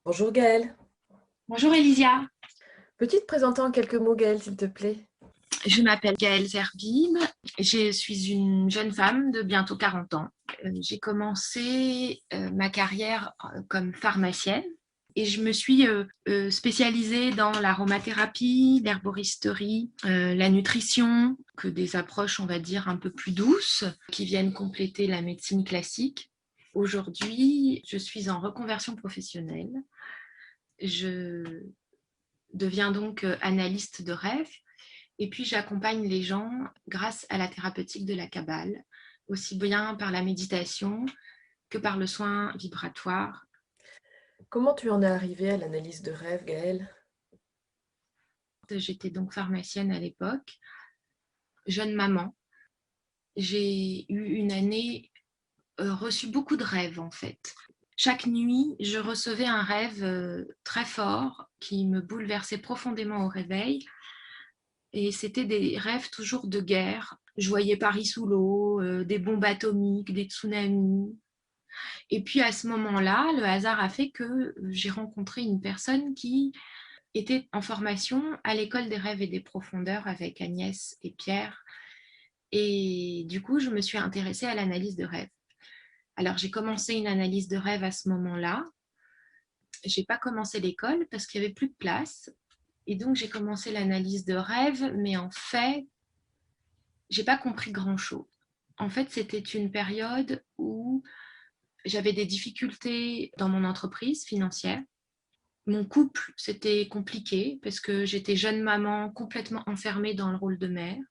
Bonjour Gaëlle. Bonjour Elysia, Peux-tu te présenter en quelques mots, Gaëlle, s'il te plaît? je m'appelle Gaëlle Zerbib, je suis une jeune femme de bientôt 40 ans. J'ai commencé ma carrière comme pharmacienne et je me suis spécialisée dans l'aromathérapie, l'herboristerie, la nutrition, que des approches, on va dire, un peu plus douces qui viennent compléter la médecine classique. Aujourd'hui, je suis en reconversion professionnelle. Je deviens donc analyste de rêve. Et puis, j'accompagne les gens grâce à la thérapeutique de la Kabbale, aussi bien par la méditation que par le soin vibratoire. Comment tu en es arrivée à l'analyse de rêve, Gaëlle? J'étais donc pharmacienne à l'époque, jeune maman. J'ai eu une année reçu beaucoup de rêves en fait. Chaque nuit, je recevais un rêve très fort qui me bouleversait profondément au réveil. Et c'était des rêves toujours de guerre. Je voyais Paris sous l'eau, des bombes atomiques, des tsunamis. Et puis à ce moment-là, le hasard a fait que j'ai rencontré une personne qui était en formation à l'école des rêves et des profondeurs avec Agnès et Pierre. Et du coup, je me suis intéressée à l'analyse de rêve. Alors j'ai commencé une analyse de rêve à ce moment-là. J'ai pas commencé l'école parce qu'il y avait plus de place. Et donc j'ai commencé l'analyse de rêve, mais en fait, j'ai pas compris grand-chose. En fait, c'était une période où j'avais des difficultés dans mon entreprise financière. Mon couple, c'était compliqué parce que j'étais jeune maman complètement enfermée dans le rôle de mère.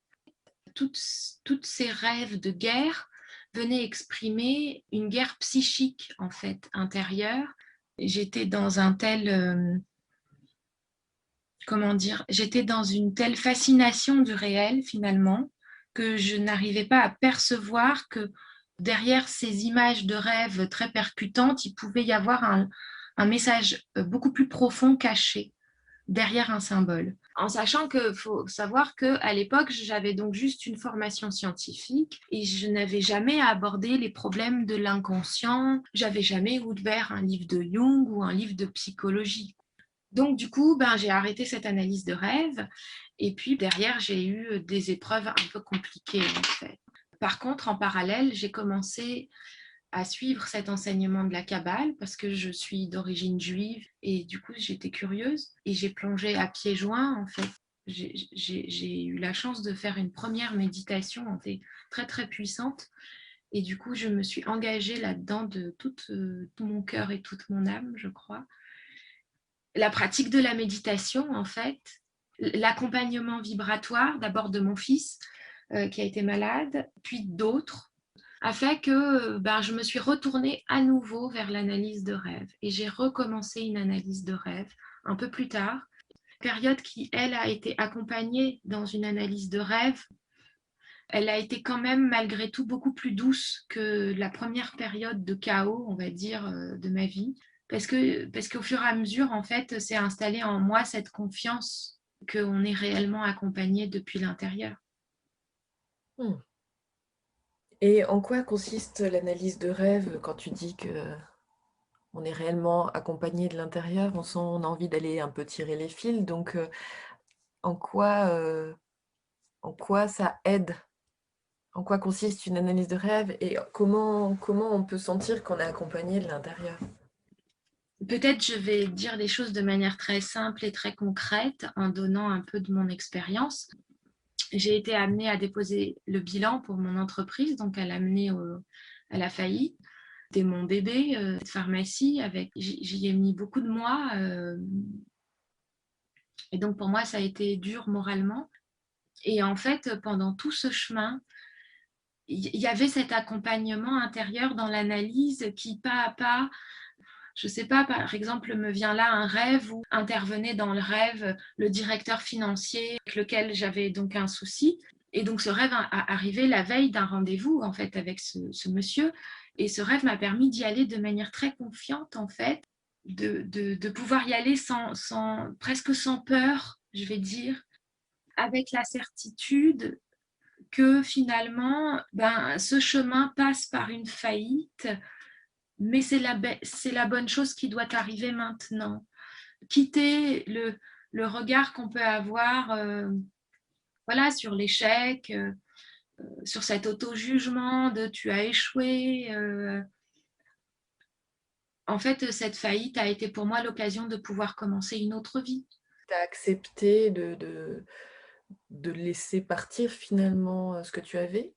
Toutes ces rêves de guerre venaient exprimer une guerre psychique en fait intérieure. J'étais dans un tel comment dire, j'étais dans une telle fascination du réel finalement que je n'arrivais pas à percevoir que derrière ces images de rêve très percutantes, il pouvait y avoir un message beaucoup plus profond caché derrière un symbole. En sachant qu'il faut savoir qu'à l'époque, j'avais donc juste une formation scientifique et je n'avais jamais abordé les problèmes de l'inconscient, j'avais jamais ouvert un livre de Jung ou un livre de psychologie. Donc, du coup, j'ai arrêté cette analyse de rêve. Et puis, derrière, j'ai eu des épreuves un peu compliquées, en fait. Par contre, en parallèle, j'ai commencé à suivre cet enseignement de la Kabbale parce que je suis d'origine juive et du coup, j'étais curieuse et j'ai plongé à pieds joints, en fait. J'ai eu la chance de faire une première méditation en fait, très, très puissante. Et du coup, je me suis engagée là-dedans de tout mon cœur et toute mon âme, je crois. La pratique de la méditation, en fait, l'accompagnement vibratoire, d'abord de mon fils qui a été malade, puis d'autres, a fait que je me suis retournée à nouveau vers l'analyse de rêve. Et j'ai recommencé une analyse de rêve un peu plus tard, période qui, elle, a été accompagnée dans une analyse de rêve. Elle a été quand même, malgré tout, beaucoup plus douce que la première période de chaos, on va dire, de ma vie parce qu'au fur et à mesure, en fait, s'est installée en moi cette confiance qu'on est réellement accompagné depuis l'intérieur. Hmm. Et en quoi consiste l'analyse de rêve quand tu dis que on est réellement accompagné de l'intérieur? On sent, on a envie d'aller un peu tirer les fils. Donc, en quoi, euh, en quoi ça aide? En quoi consiste une analyse de rêve et comment on peut sentir qu'on est accompagné de l'intérieur? Peut-être je vais dire les choses de manière très simple et très concrète en donnant un peu de mon expérience. J'ai été amenée à déposer le bilan pour mon entreprise, donc à l'amener à la faillite. C'était mon bébé de pharmacie, j'y ai mis beaucoup de mois. Et donc pour moi, ça a été dur moralement. Et en fait, pendant tout ce chemin, il y avait cet accompagnement intérieur dans l'analyse qui, pas à pas, je ne sais pas, par exemple, me vient là un rêve où intervenait dans le rêve le directeur financier avec lequel j'avais donc un souci. Et donc ce rêve arrivé la veille d'un rendez-vous en fait avec ce monsieur. Et ce rêve m'a permis d'y aller de manière très confiante en fait, de pouvoir y aller presque sans peur, je vais dire, avec la certitude que finalement, ce chemin passe par une faillite mais c'est la bonne chose qui doit arriver maintenant. Quitter le regard qu'on peut avoir voilà, sur l'échec, sur cet auto-jugement de tu as échoué. En fait, cette faillite a été pour moi l'occasion de pouvoir commencer une autre vie. Tu as accepté de laisser partir finalement ce que tu avais?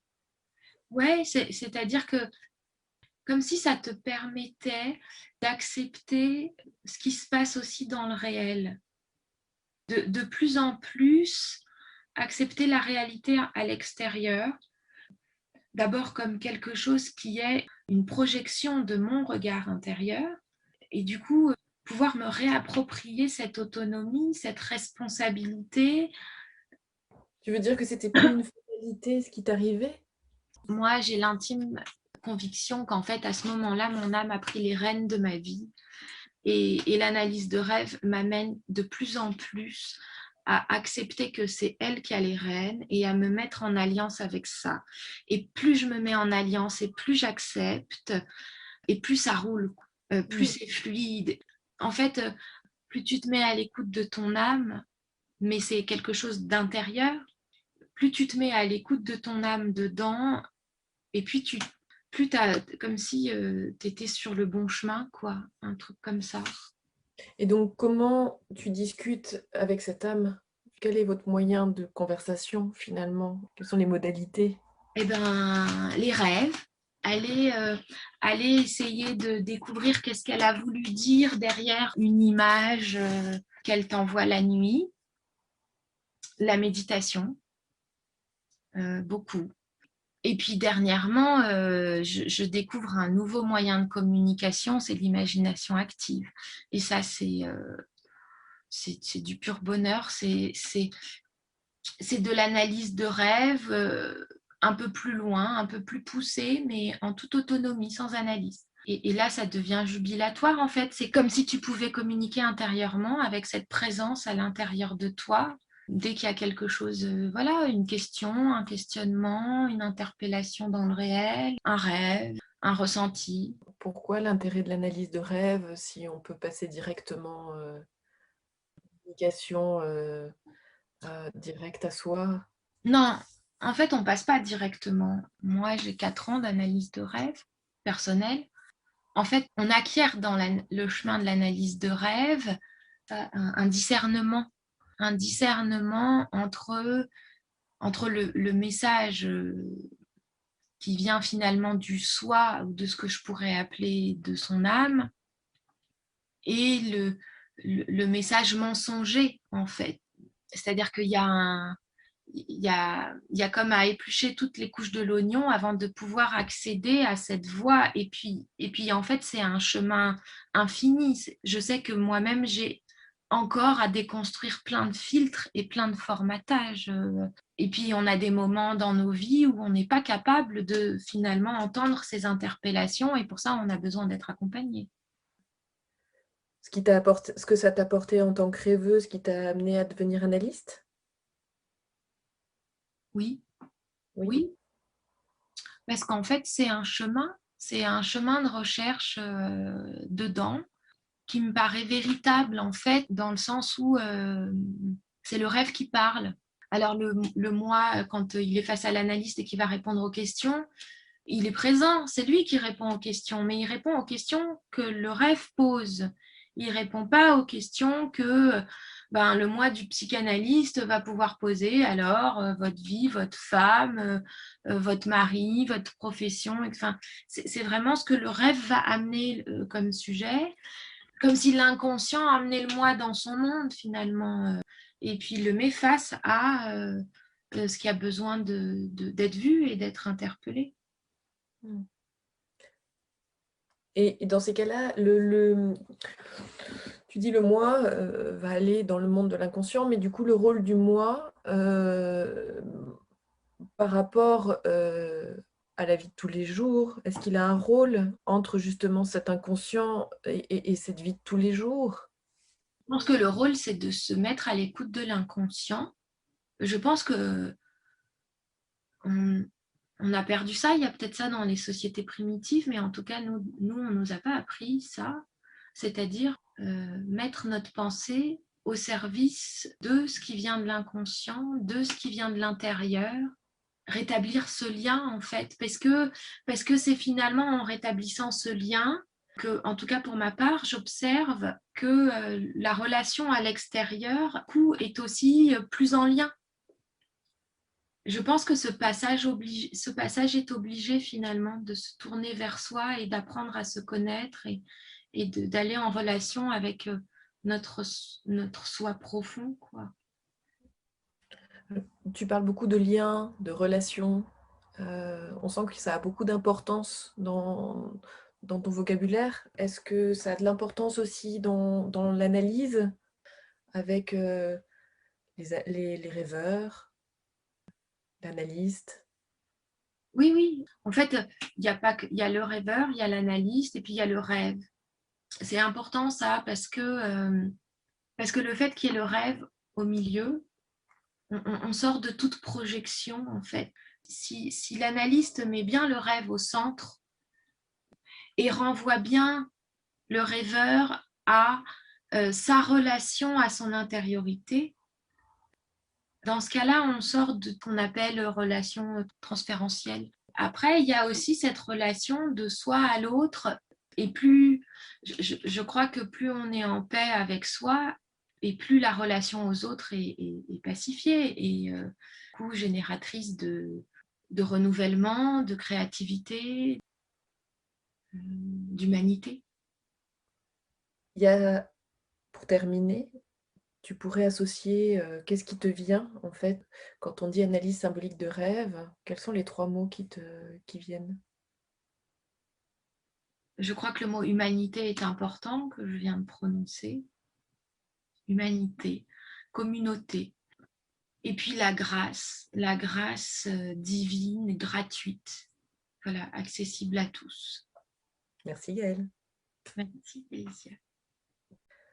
Ouais, c'est-à-dire que comme si ça te permettait d'accepter ce qui se passe aussi dans le réel. De plus en plus, accepter la réalité à l'extérieur, d'abord comme quelque chose qui est une projection de mon regard intérieur, et du coup, pouvoir me réapproprier cette autonomie, cette responsabilité. Tu veux dire que c'était plus une fatalité ce qui t'arrivait? Moi, j'ai l'intime conviction qu'en fait, à ce moment-là, mon âme a pris les rênes de ma vie. Et l'analyse de rêve m'amène de plus en plus à accepter que c'est elle qui a les rênes et à me mettre en alliance avec ça. Et plus je me mets en alliance et plus j'accepte, et plus ça roule, plus c'est fluide. En fait, plus tu te mets à l'écoute de ton âme, mais c'est quelque chose d'intérieur, plus tu te mets à l'écoute de ton âme dedans, et puis plus t'as, comme si tu étais sur le bon chemin, quoi, un truc comme ça. Et donc, comment tu discutes avec cette âme? Quel est votre moyen de conversation finalement? Quelles sont les modalités? Eh ben, les rêves, aller, aller essayer de découvrir qu'est-ce qu'elle a voulu dire derrière une image qu'elle t'envoie la nuit, la méditation, beaucoup. Et puis dernièrement, je découvre un nouveau moyen de communication, c'est l'imagination active. Et ça, c'est du pur bonheur, c'est de l'analyse de rêve un peu plus loin, un peu plus poussée, mais en toute autonomie, sans analyse. Et là, ça devient jubilatoire, en fait. C'est comme si tu pouvais communiquer intérieurement avec cette présence à l'intérieur de toi. Dès qu'il y a quelque chose, voilà, une question, un questionnement, une interpellation dans le réel, un rêve, un ressenti. Pourquoi l'intérêt de l'analyse de rêve si on peut passer directement communication directe à soi? Non, en fait, on passe pas directement. Moi, j'ai 4 ans d'analyse de rêve personnelle. En fait, on acquiert dans le chemin de l'analyse de rêve un discernement, un discernement entre le message qui vient finalement du soi ou de ce que je pourrais appeler de son âme et le message mensonger, en fait. C'est-à-dire qu'il y a il y a comme à éplucher toutes les couches de l'oignon avant de pouvoir accéder à cette voie. Et puis en fait, c'est un chemin infini. Je sais que moi-même, j'ai encore à déconstruire plein de filtres et plein de formatages. Et puis, on a des moments dans nos vies où on n'est pas capable de finalement entendre ces interpellations et pour ça, on a besoin d'être accompagné. Ce que ça t'a apporté en tant que rêveuse, qui t'a amené à devenir analyste? Oui, Oui. oui, parce qu'en fait, c'est un chemin de recherche dedans qui me paraît véritable en fait, dans le sens où c'est le rêve qui parle. Alors le moi, quand il est face à l'analyste et qu'il va répondre aux questions, il est présent, c'est lui qui répond aux questions, mais il répond aux questions que le rêve pose. Il ne répond pas aux questions que ben, le moi du psychanalyste va pouvoir poser. Alors, votre vie, votre femme, votre mari, votre profession. Enfin, c'est vraiment ce que le rêve va amener comme sujet, comme si l'inconscient amenait le moi dans son monde finalement. Et puis le met face à ce qui a besoin d'être vu et d'être interpellé. Mmh. Et dans ces cas-là, tu dis le moi va aller dans le monde de l'inconscient, mais du coup, le rôle du moi par rapport à la vie de tous les jours, est-ce qu'il a un rôle entre justement cet inconscient et cette vie de tous les jours? Je pense que le rôle, c'est de se mettre à l'écoute de l'inconscient. Je pense que on On a perdu ça, il y a peut-être ça dans les sociétés primitives, mais en tout cas, nous on ne nous a pas appris ça, c'est-à-dire mettre notre pensée au service de ce qui vient de l'inconscient, de ce qui vient de l'intérieur, rétablir ce lien en fait, parce que c'est finalement en rétablissant ce lien que, en tout cas pour ma part, j'observe que la relation à l'extérieur est aussi plus en lien. Je pense que ce passage est obligé finalement de se tourner vers soi et d'apprendre à se connaître et d'aller en relation avec notre soi profond, quoi. Tu parles beaucoup de liens, de relations. On sent que ça a beaucoup d'importance dans ton vocabulaire. Est-ce que ça a de l'importance aussi dans l'analyse avec les rêveurs, l'analyste? Oui, oui. En fait, il y a pas que, il y a le rêveur, il y a l'analyste et puis il y a le rêve. C'est important ça parce que le fait qu'il y ait le rêve au milieu, on sort de toute projection en fait. Si l'analyste met bien le rêve au centre et renvoie bien le rêveur à sa relation à son intériorité, dans ce cas-là, on sort de ce qu'on appelle relation transférentielle. Après, il y a aussi cette relation de soi à l'autre. Et je crois que plus on est en paix avec soi, et plus la relation aux autres est pacifiée et du coup, génératrice de renouvellement, de créativité, d'humanité. Il y a, pour terminer, tu pourrais associer qu'est-ce qui te vient en fait quand on dit analyse symbolique de rêve? Quels sont les trois mots qui viennent? Je crois que le mot humanité est important, que je viens de prononcer. Humanité, communauté. Et puis la grâce divine, gratuite, voilà, accessible à tous. Merci Gaëlle. Merci, Félicia.